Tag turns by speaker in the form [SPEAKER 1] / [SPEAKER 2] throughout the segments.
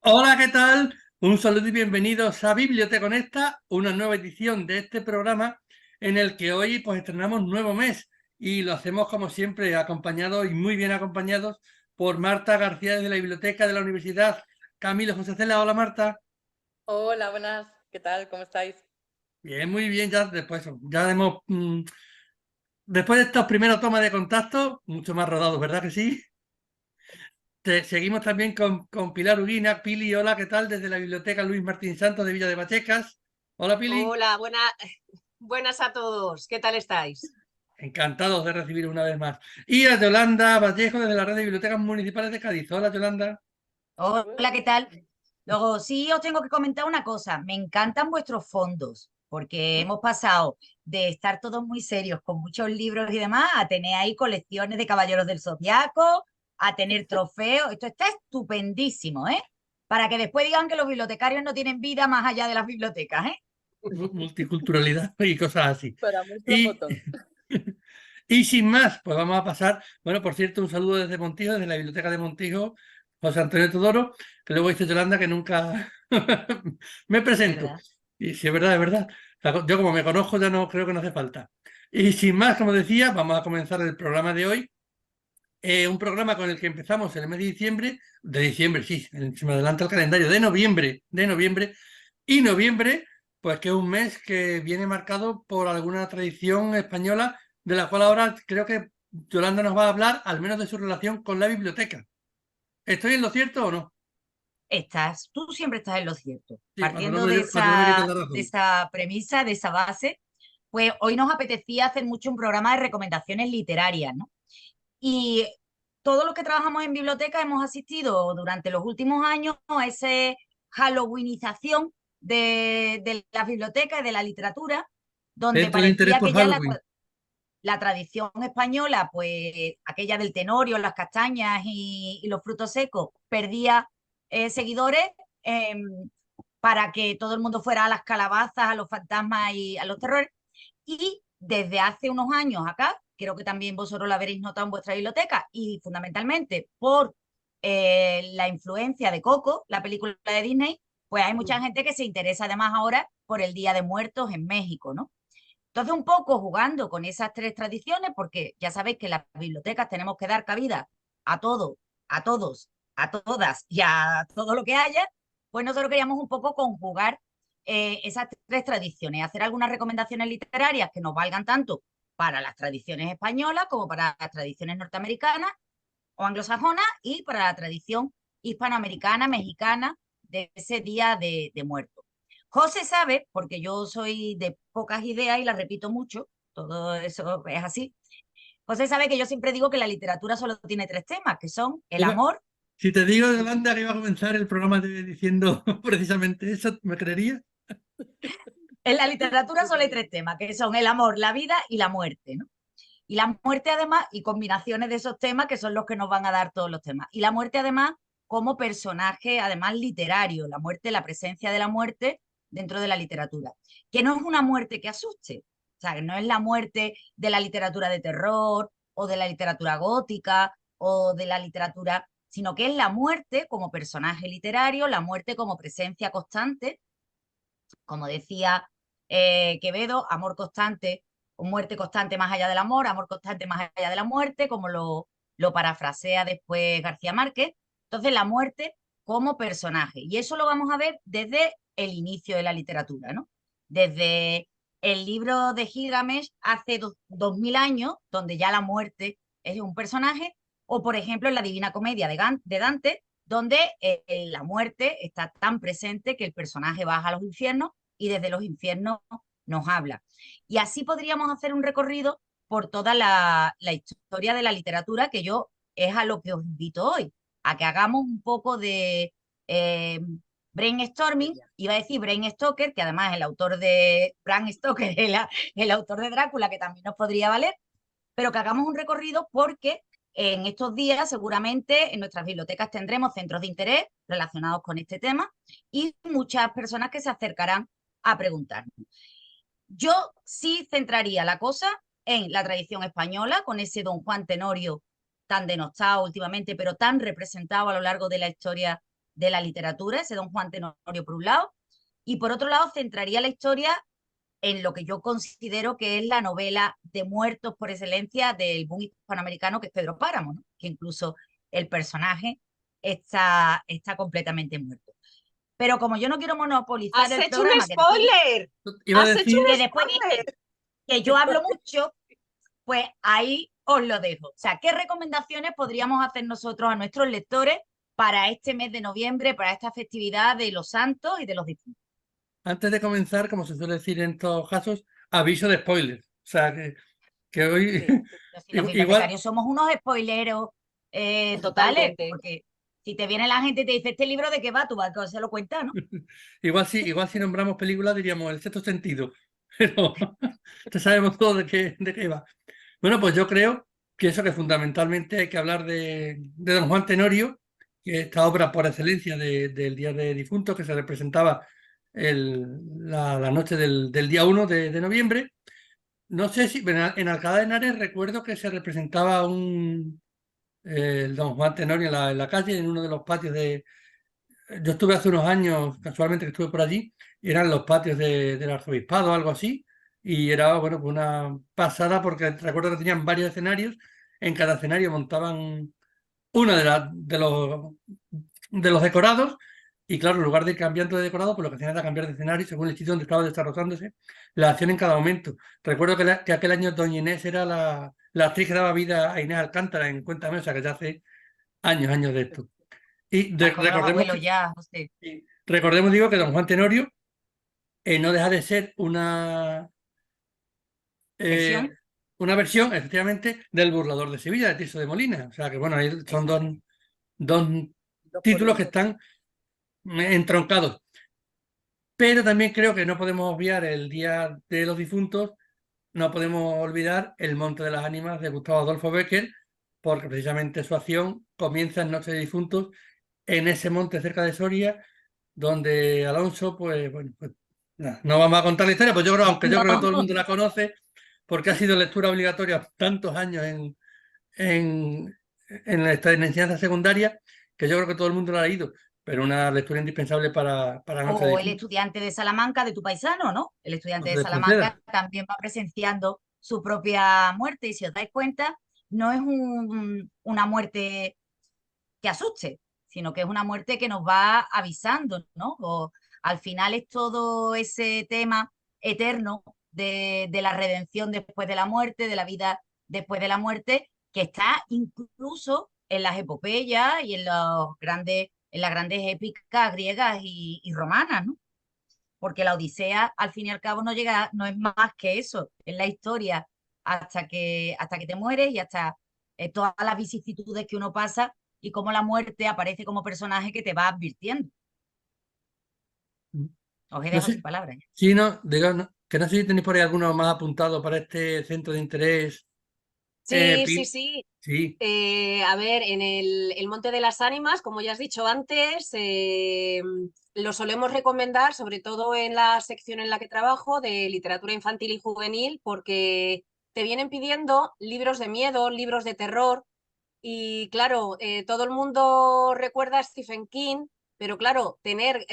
[SPEAKER 1] Hola, ¿qué tal? Un saludo y bienvenidos a Biblioteca Conecta, una nueva edición de este programa en el que hoy pues estrenamos nuevo mes y lo hacemos como siempre acompañados y muy bien acompañados por Marta García desde la Biblioteca de la Universidad Camilo José Cela. Hola, Marta.
[SPEAKER 2] Hola, buenas. ¿Qué tal? ¿Cómo estáis?
[SPEAKER 1] Bien, muy bien, ya después, después de estos primeros tomas de contacto, mucho más rodados, ¿verdad que sí? Seguimos también con Pilar Uguina. Pili, hola, ¿qué tal? Desde la Biblioteca Luis Martín Santos de Villa de Vallecas. Hola, Pili.
[SPEAKER 3] Hola, buenas a todos. ¿Qué tal estáis?
[SPEAKER 1] Encantados de recibir una vez más. Y a Yolanda Vallejo desde la Red de Bibliotecas Municipales de Cádiz. Hola, Yolanda.
[SPEAKER 3] Hola, ¿qué tal? Luego, sí, os tengo que comentar una cosa. Me encantan vuestros fondos, porque hemos pasado de estar todos muy serios con muchos libros y demás, a tener ahí colecciones de Caballeros del Zodiaco, a tener trofeos. Esto está estupendísimo, ¿eh? Para que después digan que los bibliotecarios no tienen vida más allá de las bibliotecas, ¿eh?
[SPEAKER 1] Multiculturalidad y cosas así.
[SPEAKER 2] Para muestra
[SPEAKER 1] Y,
[SPEAKER 2] fotos.
[SPEAKER 1] y sin más, pues vamos a pasar. Bueno, por cierto, un saludo desde Montijo, desde la Biblioteca de Montijo, José Antonio Todoro, que luego dice Yolanda que nunca me presento.
[SPEAKER 3] ¿Verdad?
[SPEAKER 1] Y si es verdad, es verdad. O sea, yo como me conozco ya no creo que no hace falta. Y sin más, como decía, vamos a comenzar el programa de hoy. Un programa con el que empezamos en el mes de diciembre, sí, se me adelanta el calendario, de noviembre, y noviembre, pues que es un mes que viene marcado por alguna tradición española, de la cual ahora creo que Yolanda nos va a hablar, al menos de su relación con la biblioteca. ¿Estoy en lo cierto o no?
[SPEAKER 3] Tú siempre estás en lo cierto.
[SPEAKER 1] Sí,
[SPEAKER 3] Partiendo
[SPEAKER 1] para no me quites la
[SPEAKER 3] de
[SPEAKER 1] razón.
[SPEAKER 3] esa premisa, de esa base, pues hoy nos apetecía hacer mucho un programa de recomendaciones literarias, ¿no? Y todos los que trabajamos en biblioteca hemos asistido durante los últimos años a esa halloweenización de las bibliotecas y de la literatura, donde
[SPEAKER 1] Centro de interés
[SPEAKER 3] parecía
[SPEAKER 1] por
[SPEAKER 3] que ya
[SPEAKER 1] Halloween.
[SPEAKER 3] la tradición española, pues aquella del tenorio, las castañas y los frutos secos, perdía seguidores eh, para que todo el mundo fuera a las calabazas, a los fantasmas y a los terrores. Y desde hace unos años acá, creo que también vosotros lo habréis notado en vuestra biblioteca, y fundamentalmente por la influencia de Coco, la película de Disney, pues hay mucha gente que se interesa además ahora por el Día de Muertos en México, ¿no? Entonces, un poco jugando con esas tres tradiciones, porque ya sabéis que en las bibliotecas tenemos que dar cabida a todo, a todos, a todas y a todo lo que haya, pues nosotros queríamos un poco conjugar esas tres tradiciones, hacer algunas recomendaciones literarias que nos valgan tanto para las tradiciones españolas como para las tradiciones norteamericanas o anglosajonas y para la tradición hispanoamericana, mexicana de ese Día de Muertos. José sabe, porque yo soy de pocas ideas y las repito mucho, todo eso es así. José sabe que yo siempre digo que la literatura solo tiene tres temas, que son el
[SPEAKER 1] Iba-
[SPEAKER 3] amor.
[SPEAKER 1] Si te digo, Yolanda, que iba a comenzar el programa diciendo precisamente eso, ¿me creerías?
[SPEAKER 3] En la literatura solo hay tres temas, que son el amor, la vida y la muerte, ¿no? Y la muerte además, y combinaciones de esos temas que son los que nos van a dar todos los temas. Y la muerte además como personaje, además literario, la muerte, la presencia de la muerte dentro de la literatura. Que no es una muerte que asuste, o sea, que no es la muerte de la literatura de terror o de la literatura gótica o de la literatura, sino que es la muerte como personaje literario, la muerte como presencia constante, como decía Quevedo, amor constante o muerte constante más allá del amor constante más allá de la muerte, como lo parafrasea después García Márquez. Entonces, la muerte como personaje. Y eso lo vamos a ver desde el inicio de la literatura, ¿no? Desde el libro de Gilgamesh hace 2000 años, donde ya la muerte es un personaje, o por ejemplo en la Divina Comedia de Dante, donde la muerte está tan presente que el personaje baja a los infiernos y desde los infiernos nos habla. Y así podríamos hacer un recorrido por toda la historia de la literatura, que yo es a lo que os invito hoy, a que hagamos un poco de brainstorming, iba a decir Bram Stoker, que además el autor de Bram Stoker es el autor de Drácula, que también nos podría valer, pero que hagamos un recorrido porque en estos días seguramente en nuestras bibliotecas tendremos centros de interés relacionados con este tema y muchas personas que se acercarán a preguntarnos. Yo sí centraría la cosa en la tradición española, con ese don Juan Tenorio tan denostado últimamente, pero tan representado a lo largo de la historia de la literatura, ese don Juan Tenorio por un lado, y por otro lado centraría la historia en lo que yo considero que es la novela de muertos por excelencia del boom hispanoamericano, que es Pedro Páramo, ¿no? Que incluso el personaje está completamente muerto. Pero como yo no quiero monopolizar
[SPEAKER 4] ¡Has
[SPEAKER 3] el
[SPEAKER 4] hecho un
[SPEAKER 3] programa,
[SPEAKER 4] spoiler!
[SPEAKER 1] Iba a
[SPEAKER 4] ¡Has hecho
[SPEAKER 1] decir,
[SPEAKER 3] que
[SPEAKER 4] un
[SPEAKER 3] después
[SPEAKER 4] spoiler!
[SPEAKER 3] dicen que yo hablo mucho, pues ahí os lo dejo. O sea, ¿qué recomendaciones podríamos hacer nosotros a nuestros lectores para este mes de noviembre, para esta festividad de los santos y de los difuntos?
[SPEAKER 1] antes de comenzar, como se suele decir en estos casos, aviso de spoilers. O sea, que hoy
[SPEAKER 4] Sí,
[SPEAKER 3] Pero si los
[SPEAKER 1] igual,
[SPEAKER 3] bibliotecarios somos unos spoileros totales,
[SPEAKER 4] totalmente.
[SPEAKER 3] porque si te viene la gente y te dice, ¿este libro de qué va? Tú vas a se lo cuenta, ¿no?
[SPEAKER 1] igual si nombramos películas diríamos El sexto sentido, pero ya sabemos todo de qué va. Bueno, pues yo creo que eso, que fundamentalmente hay que hablar de don Juan Tenorio, que esta obra por excelencia del Día de Difuntos, que se representaba la noche del día 1 de noviembre. No sé si en Alcalá de Henares recuerdo que se representaba el don Juan Tenorio en la calle, en uno de los patios de... Yo estuve hace unos años, casualmente que estuve por allí, y eran los patios del arzobispado o algo así, y era, bueno, pues una pasada porque recuerdo que tenían varios escenarios, en cada escenario montaban uno de los decorados, y claro, en lugar de ir cambiando de decorado, pues lo que hacían era cambiar de escenario según el sitio donde estaba desarrollándose la acción en cada momento. Recuerdo que aquel año Doña Inés era la actriz que daba vida a Inés Alcántara en Cuéntame, o sea que ya hace años de esto. Y
[SPEAKER 3] Están como los
[SPEAKER 1] recordemos,
[SPEAKER 3] abuelos ya, José.
[SPEAKER 1] recordemos, digo, que don Juan Tenorio no deja de ser eh,
[SPEAKER 3] Versión.
[SPEAKER 1] una versión, efectivamente, del Burlador de Sevilla, de Tirso de Molina. O sea que, bueno, ahí son
[SPEAKER 3] Exacto.
[SPEAKER 1] dos
[SPEAKER 3] Dos por
[SPEAKER 1] títulos
[SPEAKER 3] uno.
[SPEAKER 1] que están entroncados. Pero también creo que no podemos obviar el Día de los Difuntos, no podemos olvidar El Monte de las Ánimas de Gustavo Adolfo Bécquer, porque precisamente su acción comienza en Noche de Difuntos, en ese monte cerca de Soria, donde Alonso, pues, bueno, pues, nada, no vamos a contar la historia, pues yo creo, aunque yo creo que todo el
[SPEAKER 3] No,
[SPEAKER 1] mundo la conoce, porque ha sido lectura obligatoria tantos años en, en la enseñanza secundaria, que yo creo que todo el mundo la ha leído, pero una lectura indispensable para Noche de
[SPEAKER 3] o el
[SPEAKER 1] Difuntos.
[SPEAKER 3] estudiante de Salamanca, de tu paisano, ¿no? El estudiante
[SPEAKER 1] José
[SPEAKER 3] de
[SPEAKER 1] de Espronceda.
[SPEAKER 3] Salamanca también va presenciando su propia muerte y si os dais cuenta, no es una muerte que asuste, sino que es una muerte que nos va avisando, ¿no? O, al final es todo ese tema eterno de la redención después de la muerte, de la vida después de la muerte, que está incluso en las epopeyas y en las grandes épicas griegas y romanas, ¿no? Porque la Odisea, al fin y al cabo, no es más que eso, es la historia hasta que te mueres y hasta todas las vicisitudes que uno pasa y cómo la muerte aparece como personaje que te va advirtiendo. Os he
[SPEAKER 1] No
[SPEAKER 3] dejado
[SPEAKER 1] sé,
[SPEAKER 3] sin palabras.
[SPEAKER 1] sí, no, digo, que no sé si tenéis por ahí alguno más apuntado para este centro de interés.
[SPEAKER 4] Sí, sí,
[SPEAKER 1] Pi-
[SPEAKER 4] sí.
[SPEAKER 1] sí,
[SPEAKER 4] A ver, en el Monte de las Ánimas, como ya has dicho antes, lo solemos recomendar, sobre todo en la sección en la que trabajo, de literatura infantil y juvenil, porque te vienen pidiendo libros de miedo, libros de terror, y claro, todo el mundo recuerda a Stephen King, pero claro, tener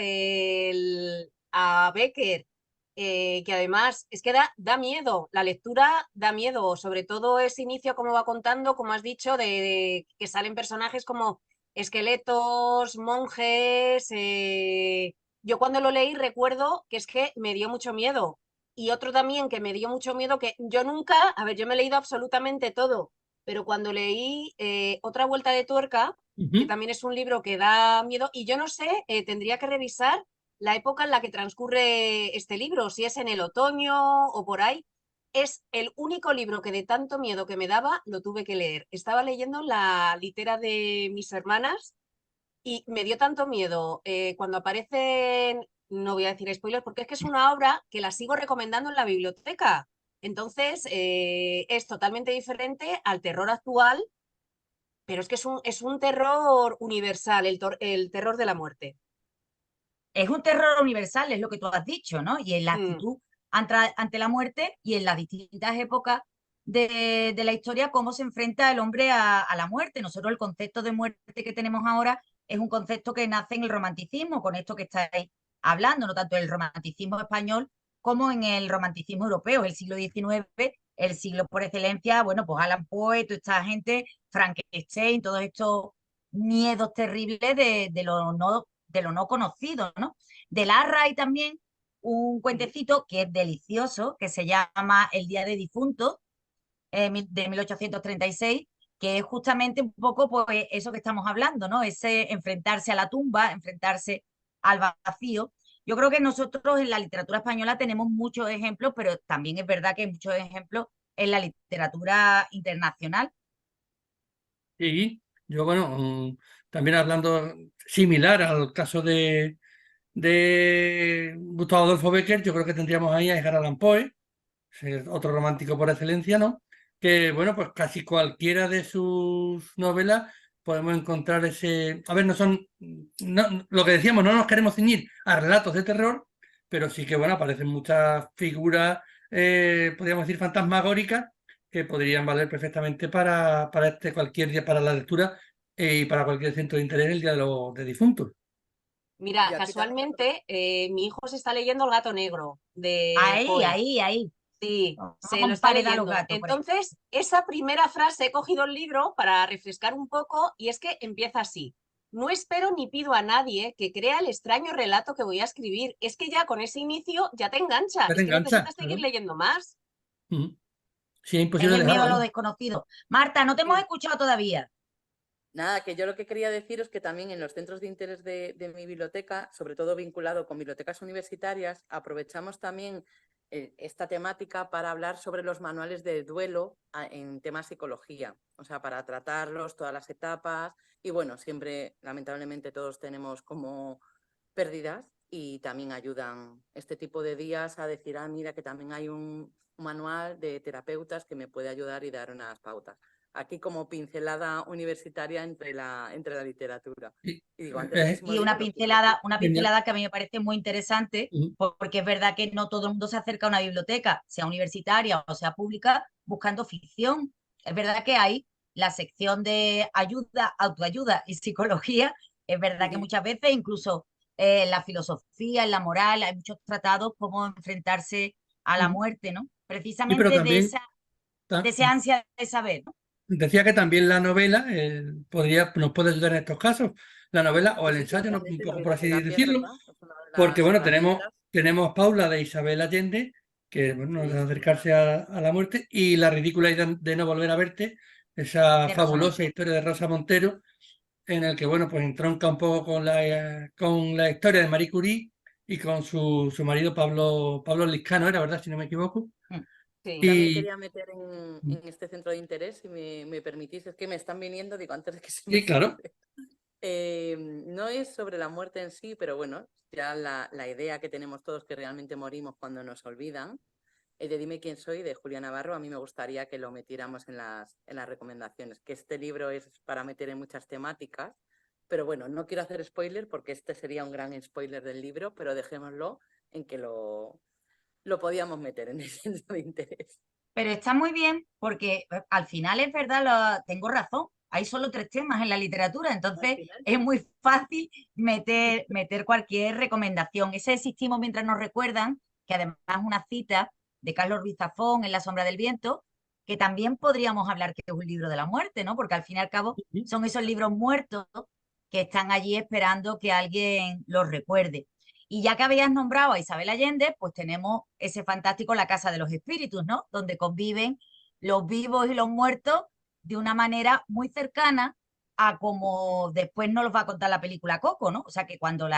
[SPEAKER 4] a Becker, que además es que da miedo, la lectura da miedo, sobre todo ese inicio, como va contando, como has dicho, de que salen personajes como esqueletos, monjes. Yo cuando lo leí recuerdo que es que me dio mucho miedo. Y otro también que me dio mucho miedo, que yo nunca, a ver, yo me he leído absolutamente todo, pero cuando leí Otra vuelta de tuerca, que
[SPEAKER 1] ujú.
[SPEAKER 4] también es un libro que da miedo, y yo no sé, tendría que revisar la época en la que transcurre este libro, si es en el otoño o por ahí. Es el único libro que de tanto miedo que me daba lo tuve que leer. Estaba leyendo la litera de mis hermanas y me dio tanto miedo cuando aparecen, no voy a decir spoilers, porque es que es una obra que la sigo recomendando en la biblioteca. Entonces, es totalmente diferente al terror actual, pero es que es un terror universal, el terror de la muerte.
[SPEAKER 3] Es un terror universal, es lo que tú has dicho, ¿no? Y en la
[SPEAKER 4] Mm,
[SPEAKER 3] actitud ante la muerte y en las distintas épocas de la historia, cómo se enfrenta el hombre a la muerte. Nosotros el concepto de muerte que tenemos ahora es un concepto que nace en el romanticismo, con esto que estáis hablando, no tanto en el romanticismo español como en el romanticismo europeo, el siglo XIX, el siglo por excelencia, bueno, pues Allan Poe, toda esta gente, Frankenstein, todos estos miedos terribles de lo no conocido, ¿no? De Larra hay también un cuentecito que es delicioso, que se llama El Día de Difuntos, de 1836, que es justamente un poco pues, eso que estamos hablando, ¿no? Ese enfrentarse a la tumba, enfrentarse al vacío. Yo creo que nosotros en la literatura española tenemos muchos ejemplos, pero también es verdad que hay muchos ejemplos en la literatura internacional.
[SPEAKER 1] Y yo, bueno, también hablando similar al caso de Gustavo Adolfo Bécquer, yo creo que tendríamos ahí a Edgar Allan Poe, otro romántico por excelencia, ¿no? Que, bueno, pues casi cualquiera de sus novelas podemos encontrar ese... A ver, no son... lo que decíamos, no nos queremos ceñir a relatos de terror, pero sí que, bueno, aparecen muchas figuras, podríamos decir, fantasmagóricas, que podrían valer perfectamente para cualquier día, para la lectura y para cualquier centro de interés el Día de los de Difuntos.
[SPEAKER 4] Mira,
[SPEAKER 2] Y aquí también
[SPEAKER 4] casualmente mi hijo se está leyendo El gato negro de
[SPEAKER 3] Ahí,
[SPEAKER 4] Poe.
[SPEAKER 3] ahí.
[SPEAKER 4] Sí,
[SPEAKER 3] Vamos
[SPEAKER 4] se
[SPEAKER 3] con
[SPEAKER 4] lo está
[SPEAKER 3] pared a los
[SPEAKER 4] leyendo.
[SPEAKER 3] gatos por ahí.
[SPEAKER 4] Entonces, esa primera frase he cogido el libro para refrescar un poco y es que empieza así. No espero ni pido a nadie que crea el extraño relato que voy a escribir. Es que ya con ese inicio ya te engancha.
[SPEAKER 1] Ya te
[SPEAKER 4] Es que
[SPEAKER 1] engancha,
[SPEAKER 4] necesitas seguir
[SPEAKER 1] claro.
[SPEAKER 4] leyendo más.
[SPEAKER 1] Ujú. Sí, es
[SPEAKER 3] Es
[SPEAKER 1] imposible
[SPEAKER 3] el miedo a lo
[SPEAKER 1] dejarlo.
[SPEAKER 3] desconocido. Marta, no te hemos
[SPEAKER 2] Sí.
[SPEAKER 3] escuchado todavía.
[SPEAKER 2] Nada, que yo lo que quería decir es que también en los centros de interés de mi biblioteca, sobre todo vinculado con bibliotecas universitarias, aprovechamos también esta temática para hablar sobre los manuales de duelo en temas psicología, o sea, para tratarlos, todas las etapas, y bueno, siempre, lamentablemente, todos tenemos como pérdidas y también ayudan este tipo de días a decir, ah, mira, que también hay un manual de terapeutas que me puede ayudar y dar unas pautas. Aquí como pincelada universitaria entre la literatura.
[SPEAKER 1] Y,
[SPEAKER 2] Y digo, antes de que se me
[SPEAKER 3] Y
[SPEAKER 2] olvide, lo quiero decir.
[SPEAKER 3] una
[SPEAKER 1] genial.
[SPEAKER 3] pincelada que a mí me parece muy interesante,
[SPEAKER 1] Ujú.
[SPEAKER 3] porque es verdad que no todo el mundo se acerca a una biblioteca, sea universitaria o sea pública, buscando ficción. Es verdad que hay la sección de ayuda, autoayuda y psicología. Es verdad que muchas veces, incluso en la filosofía, en la moral, hay muchos tratados cómo enfrentarse a la
[SPEAKER 1] Ujú.
[SPEAKER 3] muerte, ¿no?
[SPEAKER 1] Sí, pero
[SPEAKER 3] Precisamente
[SPEAKER 1] también
[SPEAKER 3] de ese ansia de saber, ¿no?
[SPEAKER 1] decía que también la novela nos puede ayudar en estos casos, la novela o
[SPEAKER 2] Sí,
[SPEAKER 1] el
[SPEAKER 2] sí,
[SPEAKER 1] ensayo, ¿no? Un
[SPEAKER 2] totalmente. La
[SPEAKER 1] poco por así
[SPEAKER 2] biblioterapia es
[SPEAKER 1] decirlo,
[SPEAKER 2] verdad. Es una de
[SPEAKER 1] porque
[SPEAKER 2] las
[SPEAKER 1] bueno, tenemos,
[SPEAKER 2] herramientas.
[SPEAKER 1] tenemos Paula de Isabel Allende, que bueno,
[SPEAKER 2] Sí,
[SPEAKER 1] de
[SPEAKER 2] sí.
[SPEAKER 1] acercarse a la muerte, y La ridícula idea de no volver a verte, esa
[SPEAKER 3] De Rosa
[SPEAKER 1] fabulosa
[SPEAKER 3] Montero.
[SPEAKER 1] historia de Rosa Montero, en el que bueno, pues entronca un poco con la historia de Marie Curie y con su marido Pablo Liscano, era verdad, si no me equivoco.
[SPEAKER 3] Mm.
[SPEAKER 4] Sí.
[SPEAKER 2] También
[SPEAKER 1] Y
[SPEAKER 2] quería meter en este centro de interés, si me permitís, es que me están viniendo, digo, antes de que se me
[SPEAKER 1] sí, claro.
[SPEAKER 2] olvide. No es sobre la muerte en sí, pero bueno, ya la idea que tenemos todos que realmente morimos cuando nos olvidan, de Dime quién soy, de Julia Navarro, a mí me gustaría que lo metiéramos en las recomendaciones, que este libro es para meter en muchas temáticas, pero bueno, no quiero hacer spoiler porque este sería un gran spoiler del libro, pero dejémoslo en que lo podíamos meter en el centro de interés.
[SPEAKER 3] Pero está muy bien porque al final es verdad, tengo razón. Hay solo 3 temas en la literatura,
[SPEAKER 2] Al
[SPEAKER 3] entonces
[SPEAKER 2] final,
[SPEAKER 3] es muy fácil meter cualquier recomendación. Ese Existimos mientras nos recuerdan, que además es una cita de Carlos Ruiz Zafón en La sombra del viento, que también podríamos hablar que es un libro de la muerte, ¿no? Porque al fin y al cabo son esos libros muertos que están allí esperando que alguien los recuerde. Y ya que habías nombrado a Isabel Allende, pues tenemos ese fantástico La Casa de los Espíritus, ¿no? Donde conviven los vivos y los muertos de una manera muy cercana a como después nos va a contar la película Coco, ¿no? O sea, que cuando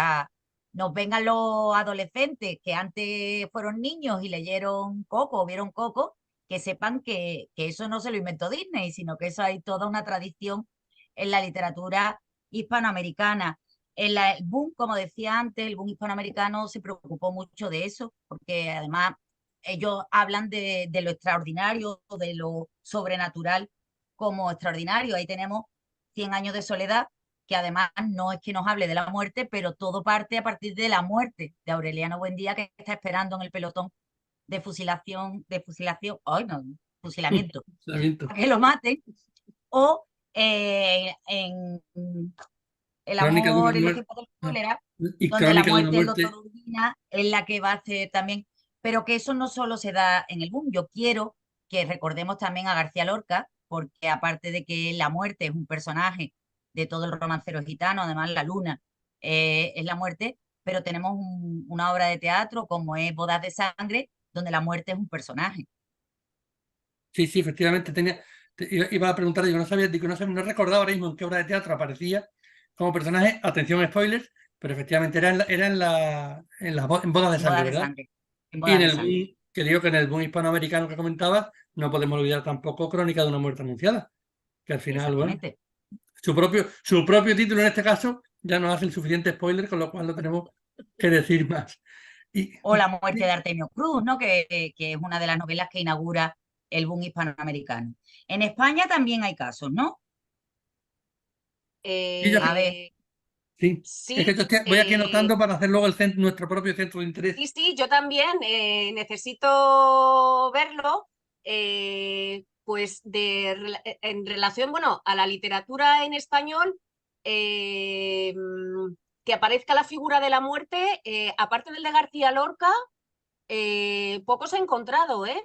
[SPEAKER 3] nos vengan los adolescentes que antes fueron niños y leyeron Coco o vieron Coco, que sepan que eso no se lo inventó Disney, sino que eso hay toda una tradición en la literatura hispanoamericana. El boom, como decía antes, el boom hispanoamericano se preocupó mucho de eso, porque además ellos hablan de lo extraordinario, de lo sobrenatural como extraordinario. Ahí tenemos 100 años de soledad, que además no es que nos hable de la muerte, pero todo parte a partir de la muerte de Aureliano Buendía, que está esperando en el pelotón ay no, fusilamiento,
[SPEAKER 1] Lamento.
[SPEAKER 3] a que lo maten, o El
[SPEAKER 1] Crónica de una
[SPEAKER 3] amor en los
[SPEAKER 1] muerte.
[SPEAKER 3] tiempos del cólera,
[SPEAKER 1] Y
[SPEAKER 3] donde la
[SPEAKER 1] Crónica de una
[SPEAKER 3] muerte del
[SPEAKER 1] muerte.
[SPEAKER 3] doctor Urbina es la que va a hacer también, pero que eso no solo se da en el boom. Yo quiero que recordemos también a García Lorca, porque aparte de que la muerte es un personaje de todo el romancero gitano, además la luna es la muerte, pero tenemos una obra de teatro como es Bodas de Sangre, donde la muerte es un personaje.
[SPEAKER 1] Sí, sí, efectivamente iba a preguntar, digo, no sabía, digo, no recordaba ahora mismo en qué obra de teatro aparecía como personaje, atención spoilers, pero efectivamente era en Bodas de
[SPEAKER 3] En
[SPEAKER 1] Sangre,
[SPEAKER 3] Bodas de
[SPEAKER 1] ¿verdad?
[SPEAKER 3] Sangre. En
[SPEAKER 1] Y en
[SPEAKER 3] Bodas de
[SPEAKER 1] el
[SPEAKER 3] Sangre.
[SPEAKER 1] boom, que digo que en el boom hispanoamericano que comentabas, no podemos olvidar tampoco Crónica de una muerte anunciada, que al final, bueno,
[SPEAKER 3] Exactamente.
[SPEAKER 1] su propio título en este caso ya nos hace el suficiente spoiler, con lo cual no tenemos que decir más. Y,
[SPEAKER 3] O La muerte de Artemio Cruz, ¿no? Que es una de las novelas que inaugura el boom hispanoamericano. En España también hay casos, ¿no?
[SPEAKER 1] y ya-
[SPEAKER 3] A ver,
[SPEAKER 1] sí, es que
[SPEAKER 4] Sí,
[SPEAKER 1] yo voy aquí anotando para hacer luego nuestro propio centro de interés.
[SPEAKER 4] sí, sí, yo también necesito verlo, pues en relación, bueno, a la literatura en español, que aparezca la figura de la muerte, aparte del de García Lorca, pocos he encontrado, ¿eh?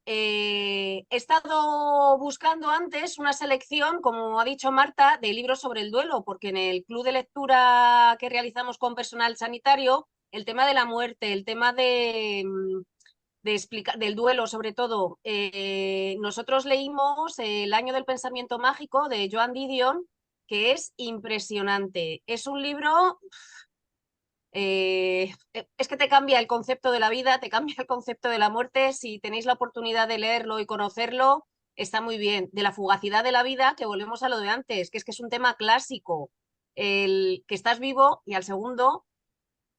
[SPEAKER 4] He estado buscando antes una selección, como ha dicho Marta, de libros sobre el duelo, porque en el club de lectura que realizamos con personal sanitario, el tema de la muerte, el tema del duelo sobre todo, nosotros leímos El año del pensamiento mágico de Joan Didion, que es impresionante. Es un libro es que te cambia el concepto de la vida, te cambia el concepto de la muerte. Si tenéis la oportunidad de leerlo y conocerlo, está muy bien. De la fugacidad de la vida, que volvemos a lo de antes, que es un tema clásico. El que estás vivo y al segundo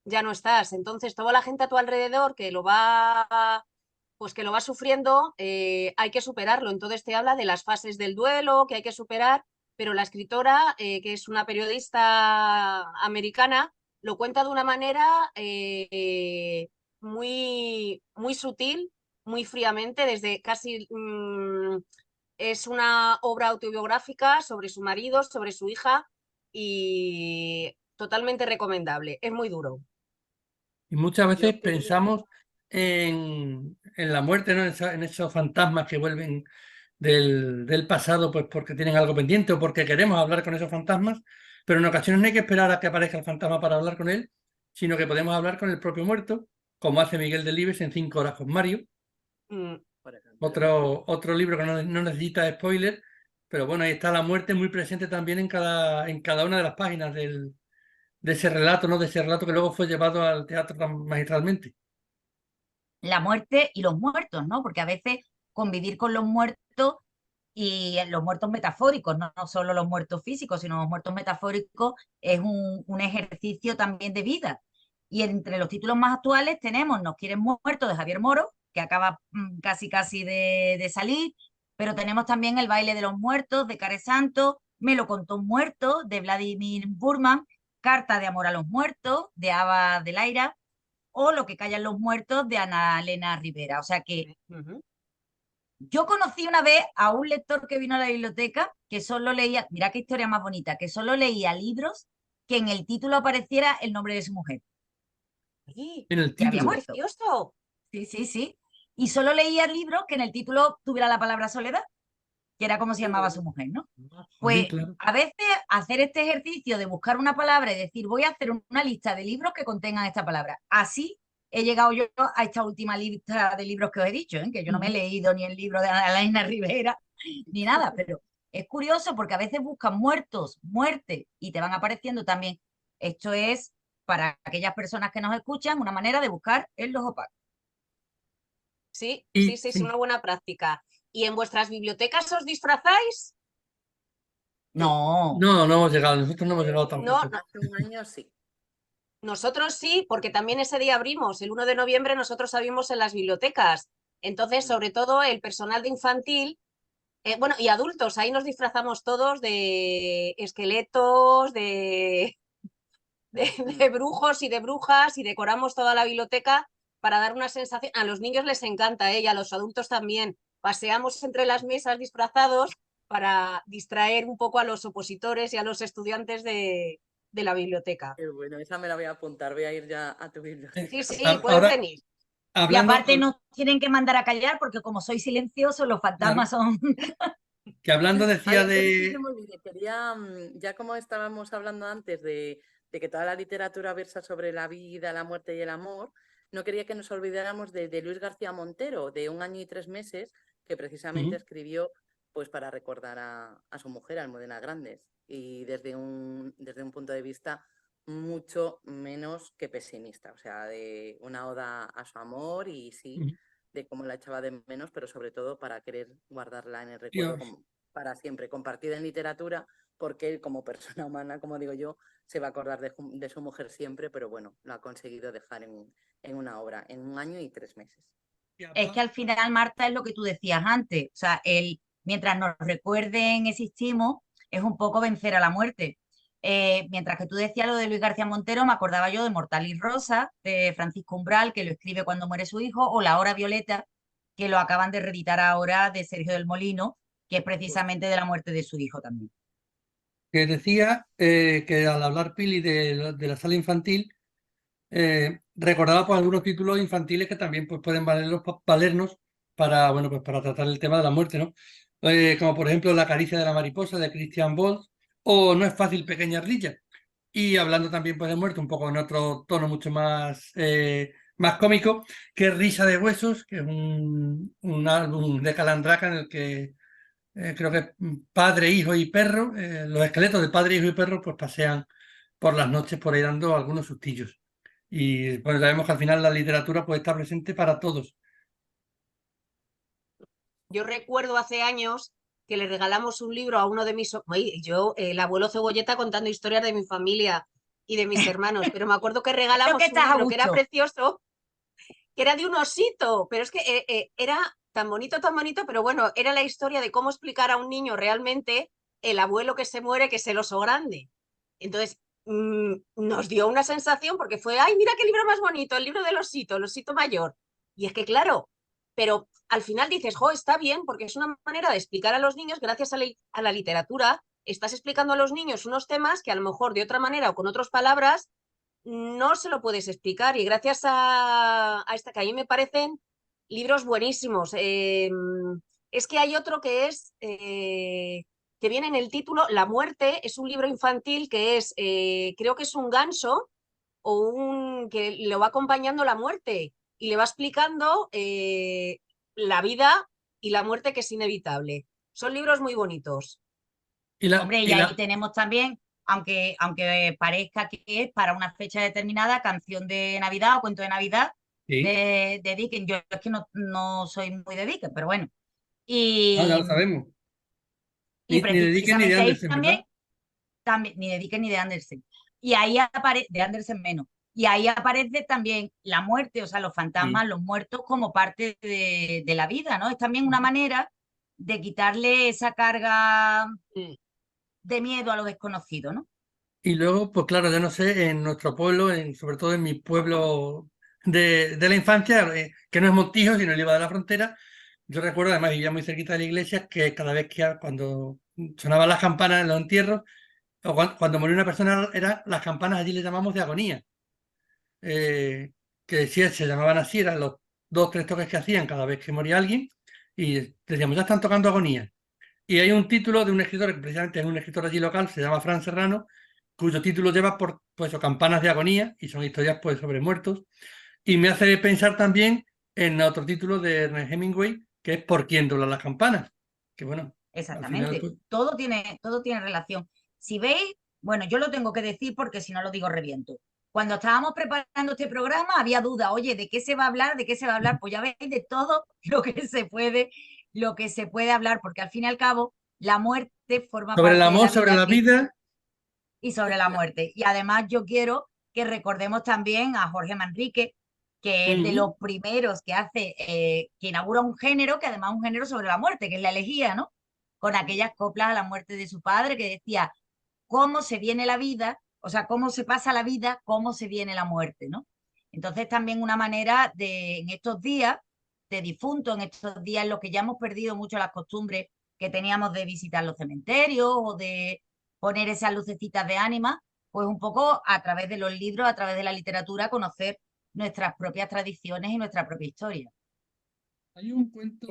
[SPEAKER 4] ya no estás. Entonces, toda la gente a tu alrededor pues que lo va sufriendo, hay que superarlo. Entonces te habla de las fases del duelo que hay que superar, pero la escritora, que es una periodista americana, lo cuenta de una manera muy sutil, muy fríamente, desde casi... es una obra autobiográfica sobre su marido, sobre su hija y totalmente recomendable. Es muy duro.
[SPEAKER 1] Y muchas
[SPEAKER 2] Yo
[SPEAKER 1] veces
[SPEAKER 2] quería,
[SPEAKER 1] pensamos en la muerte, ¿no? En esos fantasmas que vuelven del pasado, pues porque tienen algo pendiente o porque queremos hablar con esos fantasmas, pero en ocasiones no hay que esperar a que aparezca el fantasma para hablar con él, sino que podemos hablar con el propio muerto, como hace Miguel Delibes en 5 horas con Mario,
[SPEAKER 4] Mm.
[SPEAKER 2] por ejemplo,
[SPEAKER 1] otro libro que no necesita spoiler, pero bueno, ahí está la muerte muy presente también en cada una de las páginas de ese relato, ¿no? De ese relato que luego fue llevado al teatro tan magistralmente.
[SPEAKER 3] la muerte y los muertos, ¿no? Porque a veces convivir con los muertos y los muertos metafóricos, no solo los muertos físicos, sino los muertos metafóricos, es un ejercicio también de vida. Y entre los títulos más actuales tenemos Nos quieren muertos de Javier Moro, que acaba casi de salir, pero tenemos también El baile de los muertos de Care Santo, Me lo contó un muerto de Vladimir Burman, Carta de amor a los muertos de Ava de Laira, o Lo que callan los muertos de Ana Elena Rivera. O sea que
[SPEAKER 4] Uh-huh.
[SPEAKER 3] yo conocí una vez a un lector que vino a la biblioteca que solo leía, mira qué historia más bonita, que solo leía libros que en el título apareciera el nombre de su mujer,
[SPEAKER 4] Sí,
[SPEAKER 1] En el
[SPEAKER 3] que había
[SPEAKER 4] es
[SPEAKER 1] título.
[SPEAKER 3] muerto.
[SPEAKER 4] precioso.
[SPEAKER 3] Sí, sí, sí. Y solo leía libros que en el título tuviera la palabra soledad, que era como se
[SPEAKER 2] qué
[SPEAKER 3] llamaba su
[SPEAKER 2] bueno.
[SPEAKER 3] mujer, ¿no?
[SPEAKER 1] Jolín,
[SPEAKER 3] Pues
[SPEAKER 1] claro.
[SPEAKER 3] a veces hacer este ejercicio de buscar una palabra y decir, voy a hacer una lista de libros que contengan esta palabra. Así he llegado yo a esta última lista de libros que os he dicho, ¿eh? Que yo no me he leído ni el libro de Ana Elena Rivera ni nada, pero es curioso porque a veces buscan muertos, muerte, y te van apareciendo también. Esto es, para aquellas personas que nos escuchan, una manera de buscar en los opacos.
[SPEAKER 4] Sí, sí,
[SPEAKER 1] Y
[SPEAKER 4] sí, es
[SPEAKER 1] sí,
[SPEAKER 4] una buena práctica. ¿Y en vuestras bibliotecas os disfrazáis?
[SPEAKER 2] Sí,
[SPEAKER 3] No,
[SPEAKER 1] no hemos llegado, nosotros no hemos llegado
[SPEAKER 4] No,
[SPEAKER 1] tampoco.
[SPEAKER 2] hace un año sí.
[SPEAKER 4] nosotros sí, porque también ese día abrimos, el 1 de noviembre nosotros abrimos en las bibliotecas. Entonces, sobre todo el personal de infantil, bueno, y adultos, ahí nos disfrazamos todos de esqueletos, de brujos y de brujas y decoramos toda la biblioteca para dar una sensación. A los niños les encanta, y a los adultos también. Paseamos entre las mesas disfrazados para distraer un poco a los opositores y a los estudiantes de la biblioteca.
[SPEAKER 2] Qué bueno, esa me la voy a apuntar, voy a ir ya a tu biblioteca.
[SPEAKER 4] Sí, sí, puedes
[SPEAKER 1] Ahora,
[SPEAKER 4] venir.
[SPEAKER 3] Y
[SPEAKER 1] hablando,
[SPEAKER 3] aparte nos tienen que mandar a callar porque como soy silencioso, los fantasmas son...
[SPEAKER 1] que hablando decía
[SPEAKER 2] Ay, antes de que se
[SPEAKER 1] de...
[SPEAKER 2] me olvide, quería, ya como estábamos hablando antes de que toda la literatura versa sobre la vida, la muerte y el amor, no quería que nos olvidáramos de Luis García Montero, de 1 año y 3 meses, que precisamente escribió pues para recordar a su mujer, Almudena Grandes, y desde un punto de vista mucho menos que pesimista, o sea, de una oda a su amor y sí, de cómo la echaba de menos, pero sobre todo para querer guardarla en el recuerdo
[SPEAKER 1] Dios,
[SPEAKER 2] para siempre, compartida en literatura, porque él como persona humana, como digo yo, se va a acordar de su mujer siempre, pero bueno, lo ha conseguido dejar en una obra, en 1 año y 3 meses.
[SPEAKER 3] Es que al final, Marta, es lo que tú decías antes. O sea, mientras nos recuerden existimos, es un poco vencer a la muerte. Mientras que tú decías lo de Luis García Montero, me acordaba yo de Mortal y Rosa, de Francisco Umbral, que lo escribe cuando muere su hijo, o La Hora Violeta, que lo acaban de reeditar ahora de Sergio del Molino, que es precisamente de la muerte de su hijo también.
[SPEAKER 1] que decía que al hablar Pili de la sala infantil, recordaba pues algunos títulos infantiles que también pues, pueden valernos para, bueno, pues, para tratar el tema de la muerte, ¿no? Como por ejemplo La caricia de la mariposa de Christian Bols o No es fácil, pequeña ardilla. Y hablando también pues, de muerte, un poco en otro tono mucho más cómico, que es Risa de Huesos, que es un álbum de Calandraca en el que creo que padre, hijo y perro, los esqueletos de padre, hijo y perro, pues pasean por las noches por ahí dando algunos sustillos. Y bueno, sabemos que al final la literatura puede estar presente para todos.
[SPEAKER 4] Yo recuerdo hace años que le regalamos un libro a uno de mis... el abuelo Cebolleta contando historias de mi familia y de mis hermanos, pero me acuerdo que
[SPEAKER 3] Creo
[SPEAKER 4] regalamos
[SPEAKER 3] que
[SPEAKER 4] un
[SPEAKER 3] estás a
[SPEAKER 4] libro que era
[SPEAKER 3] gusto.
[SPEAKER 4] precioso, que era de un osito, pero es que era tan bonito, pero bueno, era la historia de cómo explicar a un niño realmente el abuelo que se muere, que es el oso grande. Entonces, nos dio una sensación porque fue, ay, mira qué libro más bonito, el libro del osito, el osito mayor. Y es que, claro, pero al final dices, jo, está bien, porque es una manera de explicar a los niños, gracias a la literatura, estás explicando a los niños unos temas que a lo mejor de otra manera o con otras palabras no se lo puedes explicar. Y gracias a esta que a mí me parecen libros buenísimos. Es que hay otro que es, que viene en el título, La muerte, es un libro infantil que es, creo que es un ganso o que le va acompañando la muerte y le va explicando la vida y la muerte que es inevitable. Son libros muy bonitos.
[SPEAKER 1] Y la,
[SPEAKER 3] Hombre, y
[SPEAKER 1] y
[SPEAKER 3] ahí
[SPEAKER 1] la,
[SPEAKER 3] tenemos también, aunque parezca que es para una fecha determinada, canción de Navidad o cuento de Navidad
[SPEAKER 1] sí,
[SPEAKER 3] de Dickens. Yo es que no soy muy de Dickens, pero bueno.
[SPEAKER 1] ya
[SPEAKER 3] Y,
[SPEAKER 1] lo sabemos.
[SPEAKER 3] y
[SPEAKER 1] Ni de Dickens ni de
[SPEAKER 3] precisamente ahí
[SPEAKER 1] Andersen, ¿verdad?
[SPEAKER 3] también, ni de Dickens ni de Andersen. Y ahí aparece, de Andersen menos. Y ahí aparece también la muerte, o sea, los
[SPEAKER 1] Sí.
[SPEAKER 3] fantasmas, los muertos como parte de la vida, ¿no? Es también una manera de quitarle esa carga
[SPEAKER 4] Mm.
[SPEAKER 3] de miedo a lo desconocido, ¿no?
[SPEAKER 1] Y luego, pues claro, yo no sé, en nuestro pueblo, sobre todo en mi pueblo de la infancia, que no es Montijo, sino Oliva de la Frontera, yo recuerdo, además vivía muy cerquita de la iglesia, que cada vez cuando sonaban las campanas en los entierros, o cuando moría una persona, las campanas allí le llamamos de agonía, eh, que sí se llamaban así, eran los 2 o 3 toques que hacían cada vez que moría alguien, y decíamos, ya están tocando agonía. Y hay un título de un escritor, que precisamente es un escritor allí local, se llama Fran Serrano, cuyo título lleva por pues, Campanas de Agonía, y son historias pues, sobre muertos. Y me hace pensar también en otro título de Ernest Hemingway, que es Por quién doblan las campanas. Que bueno, al final,
[SPEAKER 3] Exactamente.
[SPEAKER 1] pues,
[SPEAKER 3] Todo tiene relación. Si veis, bueno, yo lo tengo que decir porque si no lo digo reviento. Cuando estábamos preparando este programa había duda, oye, ¿de qué se va a hablar? ¿De qué se va a hablar? Pues ya veis de todo lo que se puede hablar, porque al fin y al cabo la muerte forma
[SPEAKER 1] sobre el
[SPEAKER 3] parte de
[SPEAKER 1] amor,
[SPEAKER 3] la
[SPEAKER 1] sobre
[SPEAKER 3] vida
[SPEAKER 1] la vida,
[SPEAKER 3] y sobre la muerte. Y además yo quiero que recordemos también a Jorge Manrique, que es de los primeros que hace, que inaugura un género, que además es un género sobre la muerte, que es la elegía, ¿no? Con aquellas coplas a la muerte de su padre, que decía, cómo se viene la vida, o sea, cómo se pasa la vida, cómo se viene la muerte, ¿no? Entonces también una manera de, en estos días, de difunto, en estos días en los que ya hemos perdido mucho las costumbres que teníamos de visitar los cementerios o de poner esas lucecitas de ánima, pues un poco a través de los libros, a través de la literatura, conocer nuestras propias tradiciones y nuestra propia historia.
[SPEAKER 1] Hay un cuento...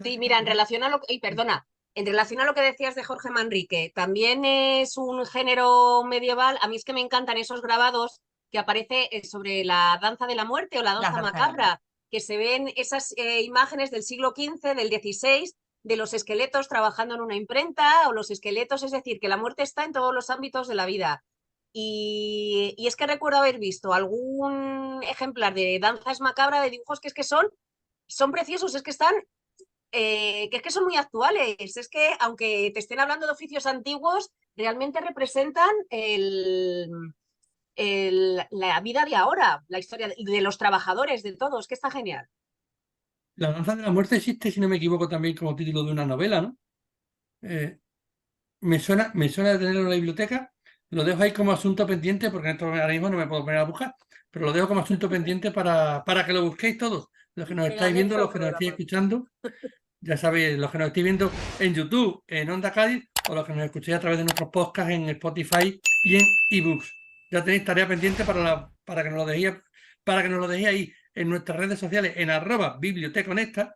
[SPEAKER 4] Sí, mira, en relación a lo que, perdona, en relación a lo que decías de Jorge Manrique, también es un género medieval. A mí es que me encantan esos grabados que aparece sobre la danza de la muerte o la danza macabra, que se ven esas imágenes del siglo XV, del XVI, de los esqueletos trabajando en una imprenta, o los esqueletos, es decir, que la muerte está en todos los ámbitos de la vida. Y es que recuerdo haber visto algún ejemplar de danzas macabra, de dibujos que es que son preciosos, es que están, que es que son muy actuales, es que aunque te estén hablando de oficios antiguos, realmente representan la vida de ahora, la historia de los trabajadores, de todos, que está genial.
[SPEAKER 1] La danza de la muerte existe, si no me equivoco, también como título de una novela, ¿no? Me suena de tenerlo en la biblioteca. Lo dejo ahí como asunto pendiente porque en esto ahora mismo no me puedo poner a buscar, pero lo dejo como asunto pendiente para que lo busquéis todos. Los que nos
[SPEAKER 2] En
[SPEAKER 1] estáis viendo,
[SPEAKER 2] anexo
[SPEAKER 1] los
[SPEAKER 2] al
[SPEAKER 1] que nos estáis
[SPEAKER 2] programa.
[SPEAKER 1] escuchando, ya sabéis, los que nos estáis viendo en YouTube, en Onda Cádiz, o los que nos escuchéis a través de nuestros podcasts en Spotify y en ebooks. Ya tenéis tarea pendiente para que nos lo dejéis ahí en nuestras redes sociales, en @biblioteconecta,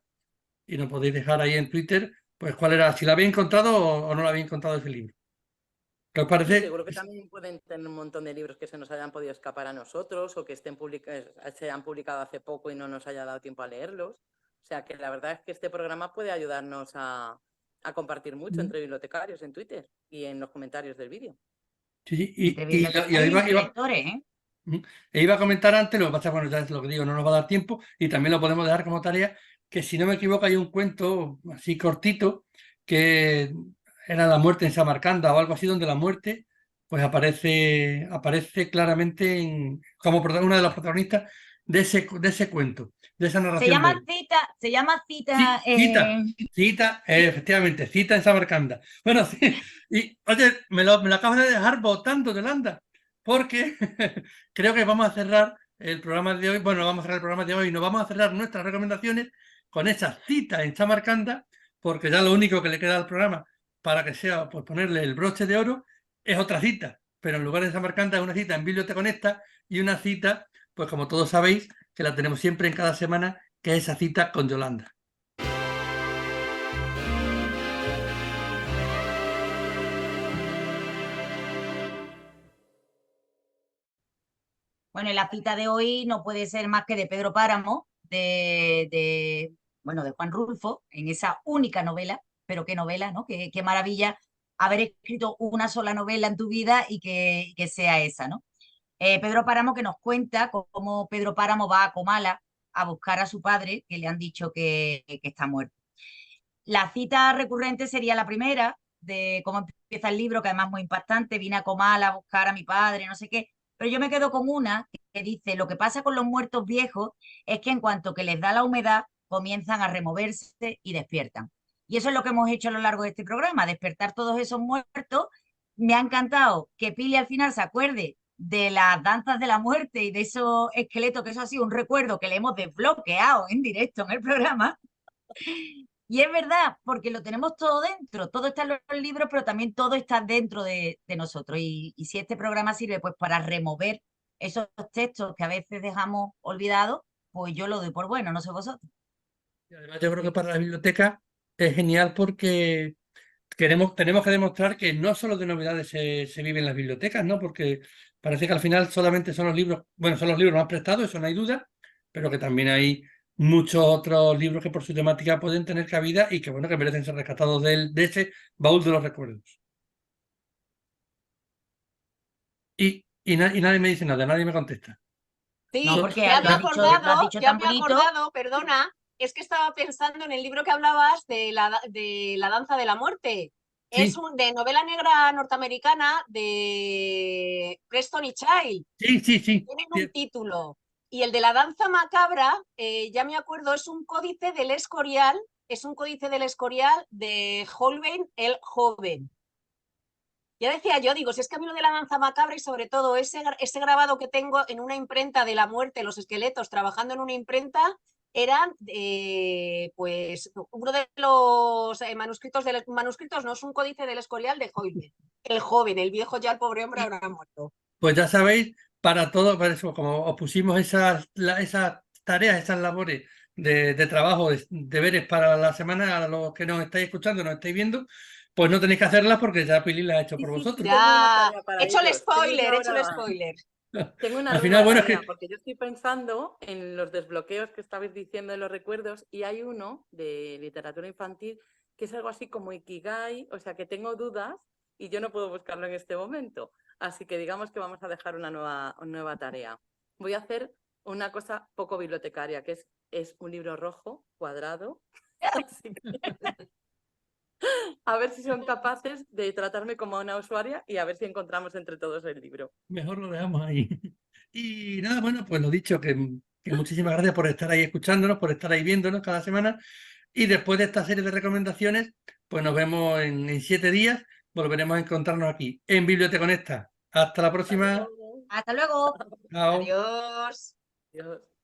[SPEAKER 1] y nos podéis dejar ahí en Twitter, pues cuál era, si la habéis encontrado o no la habéis encontrado ese libro. ¿Qué os
[SPEAKER 2] Sí,
[SPEAKER 1] parece?
[SPEAKER 2] seguro que también pueden tener un montón de libros que se nos hayan podido escapar a nosotros o que se han publicado hace poco y no nos haya dado tiempo a leerlos. O sea que la verdad es que este programa puede ayudarnos a compartir mucho entre bibliotecarios en Twitter y en los comentarios del vídeo.
[SPEAKER 1] Sí,
[SPEAKER 3] Entre bibliotecarios y entre lectores, ¿eh?
[SPEAKER 1] iba a comentar antes, lo que pasa, bueno, ya es lo que digo, no nos va a dar tiempo y también lo podemos dejar como tarea, que si no me equivoco hay un cuento así cortito que era La muerte en Samarcanda o algo así, donde la muerte pues aparece claramente como una de las protagonistas de ese cuento, de esa
[SPEAKER 3] Se
[SPEAKER 1] narración
[SPEAKER 3] llama
[SPEAKER 1] breve.
[SPEAKER 3] cita,
[SPEAKER 1] Cita, efectivamente, cita en Samarcanda. Bueno, sí, y oye, me lo acabas de dejar votando, Yolanda, porque creo que vamos a cerrar el programa de hoy. Bueno, vamos a cerrar el programa de hoy y nos vamos a cerrar nuestras recomendaciones con esa cita en Samarcanda, porque ya lo único que le queda al programa para que sea pues, ponerle el broche de oro es otra cita, pero en lugar de Samarcanda es una cita en Biblioteca Conecta y una cita, pues como todos sabéis, que la tenemos siempre en cada semana, que es esa cita con Yolanda.
[SPEAKER 3] Bueno, y la cita de hoy no puede ser más que de Pedro Páramo, de Juan Rulfo, en esa única novela, pero qué novela, ¿no? Qué maravilla haber escrito una sola novela en tu vida y que sea esa, ¿no? Pedro Páramo que nos cuenta cómo Pedro Páramo va a Comala a buscar a su padre, que le han dicho que está muerto. La cita recurrente sería la primera, de cómo empieza el libro, que además es muy impactante, vine a Comala a buscar a mi padre, no sé qué, pero yo me quedo con una que dice, lo que pasa con los muertos viejos es que en cuanto que les da la humedad, comienzan a removerse y despiertan. Y eso es lo que hemos hecho a lo largo de este programa, despertar todos esos muertos. Me ha encantado que Pili al final se acuerde de las danzas de la muerte y de esos esqueletos, que eso ha sido un recuerdo que le hemos desbloqueado en directo en el programa. Y es verdad, porque lo tenemos todo dentro, todo está en los libros, pero también todo está dentro de nosotros. Y si este programa sirve pues para remover esos textos que a veces dejamos olvidados, pues yo lo doy por bueno, no sé vosotros.
[SPEAKER 1] Y además, yo creo que para la biblioteca es genial porque tenemos que demostrar que no solo de novedades se viven las bibliotecas, ¿no? Porque parece que al final solamente son los libros, bueno, son los libros más prestados, eso no hay duda, pero que también hay muchos otros libros que por su temática pueden tener cabida y que, bueno, que merecen ser rescatados de ese baúl de los recuerdos. Y nadie me dice nada, nadie me contesta.
[SPEAKER 4] Sí,
[SPEAKER 3] No, porque
[SPEAKER 4] ya me he
[SPEAKER 3] lo has dicho
[SPEAKER 4] ya
[SPEAKER 3] tan
[SPEAKER 4] me he
[SPEAKER 3] bonito.
[SPEAKER 4] acordado, perdona, es que estaba pensando en el libro que hablabas de la danza de la muerte. Es
[SPEAKER 1] Sí,
[SPEAKER 4] de novela negra norteamericana de Preston y Child.
[SPEAKER 1] sí, sí, sí.
[SPEAKER 4] Tienen un título. Y el de la danza macabra, ya me acuerdo, es un códice del Escorial, de Holbein el Joven. Ya decía yo, digo, si es que a mí lo de la danza macabra y sobre todo ese grabado que tengo en una imprenta de la muerte, los esqueletos trabajando en una imprenta, eran pues uno de los manuscritos, no es un códice del Escorial de Hoyle, el joven, el viejo ya, el pobre hombre ahora ha muerto.
[SPEAKER 1] Pues ya sabéis, para todo, por eso, como os pusimos esas tareas, esas labores de trabajo, de deberes para la semana, a los que nos estáis escuchando, nos estáis viendo, pues no tenéis que hacerlas porque ya Pili las ha hecho por
[SPEAKER 2] Sí,
[SPEAKER 1] vosotros.
[SPEAKER 2] tengo una
[SPEAKER 4] Ya,
[SPEAKER 2] tarea para
[SPEAKER 4] he hecho el
[SPEAKER 2] ellos. Tengo
[SPEAKER 4] spoiler,
[SPEAKER 2] una
[SPEAKER 4] he hecho el
[SPEAKER 2] nueva-
[SPEAKER 4] spoiler.
[SPEAKER 2] Tengo una
[SPEAKER 1] Al final,
[SPEAKER 2] nueva
[SPEAKER 1] bueno, es
[SPEAKER 2] tarea,
[SPEAKER 1] que
[SPEAKER 2] porque yo estoy pensando en los desbloqueos que estabais diciendo de los recuerdos y hay uno de literatura infantil que es algo así como Ikigai, o sea que tengo dudas y yo no puedo buscarlo en este momento. Así que digamos que vamos a dejar una nueva tarea. Voy a hacer una cosa poco bibliotecaria, que es un libro rojo, cuadrado. Así que a ver si son capaces de tratarme como una usuaria y a ver si encontramos entre todos el libro.
[SPEAKER 1] mejor lo dejamos ahí. Y nada, bueno, pues lo dicho, que muchísimas gracias por estar ahí escuchándonos, por estar ahí viéndonos cada semana. Y después de esta serie de recomendaciones, pues nos vemos en 7 días. Volveremos a encontrarnos aquí en Biblioteconesta. Hasta la
[SPEAKER 2] Hasta
[SPEAKER 1] próxima.
[SPEAKER 2] luego.
[SPEAKER 3] Hasta luego.
[SPEAKER 1] Chao.
[SPEAKER 4] Adiós.
[SPEAKER 2] Adiós.